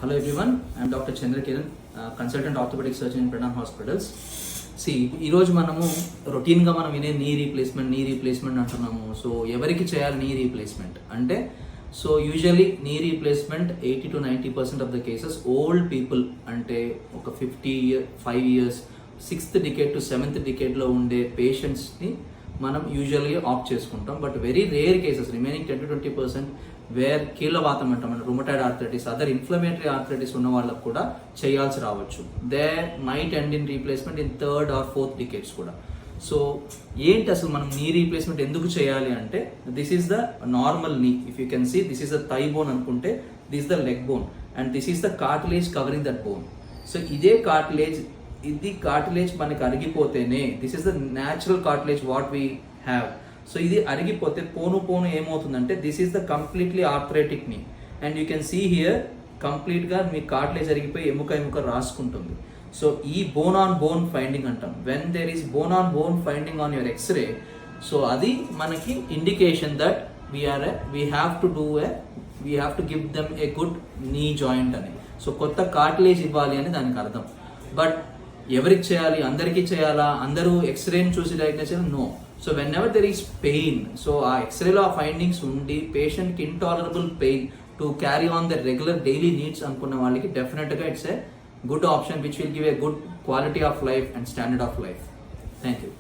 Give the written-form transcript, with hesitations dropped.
Hello everyone, I am Dr. Chandra Kiran, consultant orthopedic surgeon in Pranam Hospitals. ఈ రోజు మనము రొటీన్గా మనం వినే నీ రీప్లేస్మెంట్ అంటున్నాము. సో ఎవరికి చేయాలి నీ రీప్లేస్మెంట్ అంటే, so usually knee replacement 80 to 90% of the cases old people, అంటే ఒక 5 years 6th decade to 7th decadeలో ఉండే పేషెంట్స్ని మనం యూజువల్గా ఆప్ట్ చేసుకుంటాం. But very rare cases remaining 10 to 20% where కీళ్ళవాతం అంటాం, మన rheumatoid arthritis, other inflammatory arthritis ఉన్న వాళ్ళకు కూడా చేయాల్సి రావచ్చు. They might end in replacement in 3rd or 4th decades కూడా. సో ఏంటి అసలు మనం నీ రీప్లేస్మెంట్ ఎందుకు చేయాలి అంటే, this is the normal knee. If you can see, this is the thigh bone అనుకుంటే, this the leg bone and this is the cartilage covering that bone. So ఇదే cartilage మనకి అరిగిపోతేనే, this is the natural cartilage what we have. So ఇది అరిగిపోతే పోను ఏమవుతుందంటే, this is the completely arthritic knee. And you can see here కంప్లీట్గా మీ cartilage అరిగిపోయి ఎముక రాసుకుంటుంది. సో ఈ బోన్ ఆన్ బోన్ ఫైండింగ్ అంటాం. When there is bone on bone finding on your x-ray, so అది మనకి indication that we have to give them a good knee joint అని. సో కొత్త కార్టిలేజ్ ఇవ్వాలి అని దానికి అర్థం. బట్ ఎవరికి చేయాలి? అందరికీ చేయాలా? అందరూ ఎక్స్రేని చూసి డయాగ్నోస్ చేయాలి? No. So whenever there is pain, so ఆ ఎక్స్రేలో ఆ ఫైండింగ్స్ ఉండి పేషెంట్కి intolerable pain to carry on the regular daily needs అనుకున్న వాళ్ళకి డెఫినెట్గా it's a good option which will give a good quality of life and standard of life. Thank you.